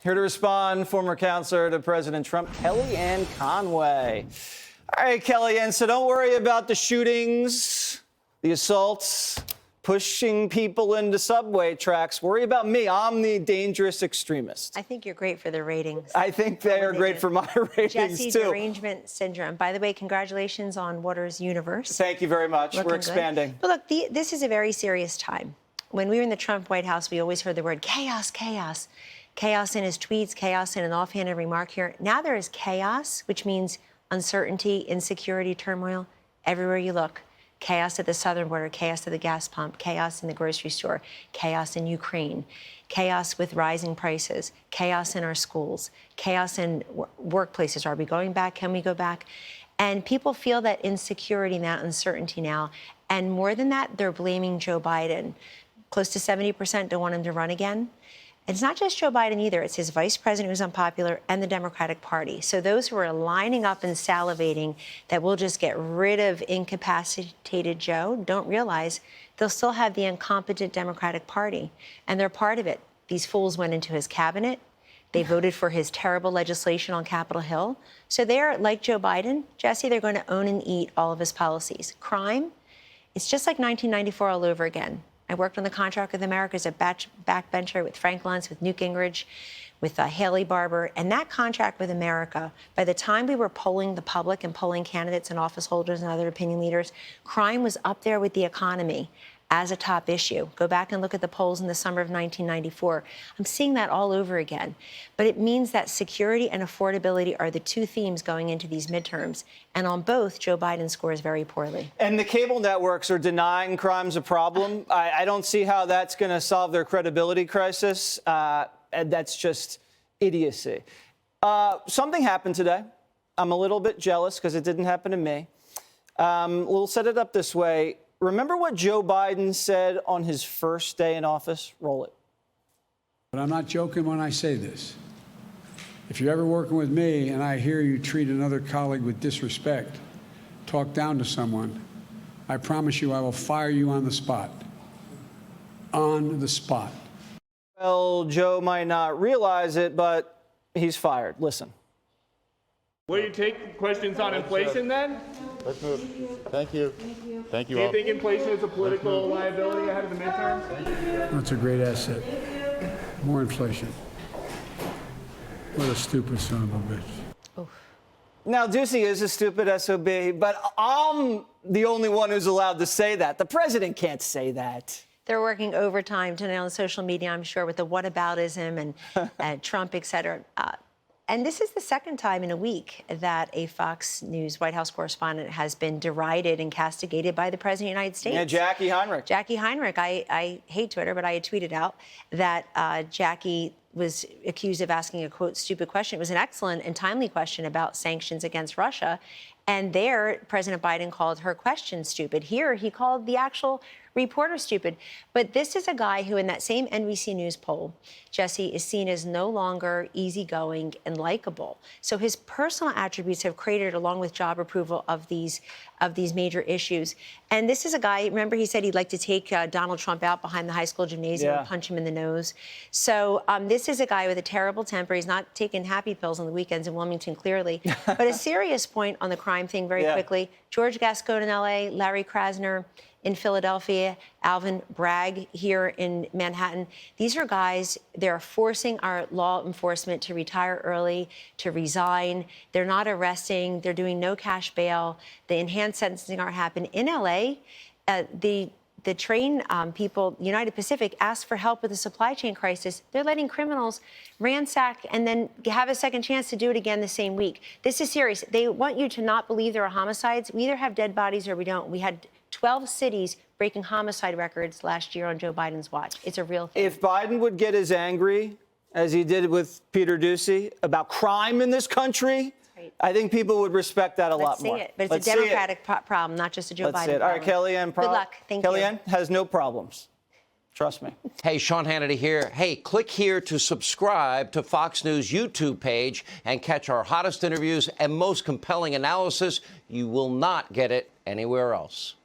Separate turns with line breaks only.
Here to respond, former counselor to President Trump, Kellyanne Conway. All right, Kellyanne, so don't worry about the shootings, the assaults, pushing people into subway tracks. Worry about me. I'm the dangerous extremist.
I think you're great for the ratings.
I think they are great for my ratings,
Jesse's
too.
derangement syndrome. By the way, congratulations on Watters Universe.
Thank you very much.
Looking
We're expanding.
Good. But look, this is a very serious time. When we were in the Trump White House, we always heard the word chaos, chaos. Chaos in his tweets, chaos in an offhanded remark here. Now there is chaos, which means uncertainty, insecurity, turmoil, everywhere you look. Chaos at the southern border, chaos at the gas pump, chaos in the grocery store, chaos in Ukraine, chaos with rising prices, chaos in our schools, chaos in workplaces. Are we going back? Can we go back? And people feel that insecurity and that uncertainty now. And more than that, they're blaming Joe Biden. Close to 70% don't want him to run again. It's not just Joe Biden either. It's his vice president who's unpopular and the Democratic Party. So those who are lining up and salivating that we'll just get rid of incapacitated Joe don't realize they'll still have the incompetent Democratic Party. And they're part of it. These fools went into his cabinet. They voted for his terrible legislation on Capitol Hill. So they're, like Joe Biden, Jesse, they're going to own and eat all of his policies. Crime, it's just like 1994 all over again. I worked on the Contract with America as a backbencher with Frank Luntz, with Newt Gingrich, with Haley Barbour. And that Contract with America, by the time we were polling the public and polling candidates and office holders and other opinion leaders, crime was up there with the economy as a top issue. Go back and look at the polls in the summer of 1994. I'm seeing that all over again. But it means that security and affordability are the two themes going into these midterms. And on both, Joe Biden scores very poorly.
And the cable networks are denying crime's a problem. I don't see how that's going to solve their credibility crisis. And that's just idiocy. Something happened today. I'm a little bit jealous because it didn't happen to me. We'll set it up this way. Remember what Joe Biden said on his first day in office? Roll it.
But I'm not joking when I say this. If you're ever working with me and I hear you treat another colleague with disrespect, talk down to someone, I promise you I will fire you on the spot. On the spot.
Well, Joe might not realize it, but he's fired. Listen.
Will you take questions on inflation then?
Let's move. Thank you. Thank you
Do you
all.
think inflation is a political liability ahead of the midterms?
That's a great asset. More inflation. What a stupid son of a bitch.
Now, Ducey is a stupid SOB, but I'm the only one who's allowed to say that. The president can't say that.
They're working overtime tonight on social media, I'm sure, with the whataboutism and Trump, et cetera. And this is the second time in a week that a Fox News White House correspondent has been derided and castigated by the President of the United States.
Yeah, Jackie Heinrich.
Jackie Heinrich. I hate Twitter, but I had tweeted out that Jackie was accused of asking a, quote, stupid question. It was an excellent and timely question about sanctions against Russia. And there, President Biden called her question stupid. Here, he called the actual reporter stupid. But this is a guy who, in that same NBC News poll, Jesse, is seen as no longer easygoing and likable. So his personal attributes have created, along with job approval of these major issues. And this is a guy, remember he said he'd like to take Donald Trump out behind the high school gymnasium and punch him in the nose. So this is a guy with a terrible temper. He's not taking happy pills on the weekends in Wilmington, clearly. But a serious point on the crime thing very quickly. George Gascon in L.A., Larry Krasner in Philadelphia, Alvin Bragg here in Manhattan. These are guys, they're forcing our law enforcement to retire early, to resign. They're not arresting. They're doing no cash bail. The enhanced sentencing are happening. In L.A., the train people, United Pacific, asked for help with the supply chain crisis. They're letting criminals ransack and then have a second chance to do it again the same week. This is serious. They want you to not believe there are homicides. We either have dead bodies or we don't. We had 12 cities breaking homicide records last year on Joe Biden's watch. It's a real thing.
If Biden would get as angry as he did with Peter Ducey about crime in this country, I think people would respect that a lot more.
Let's see it. But it's a Democratic problem, not just a Joe Biden problem.
All right, Kellyanne.
Good luck. Thank you.
Kellyanne has no problems. Trust me.
Hey, Sean Hannity here. Hey, click here to subscribe to Fox News YouTube page and catch our hottest interviews and most compelling analysis. You will not get it anywhere else.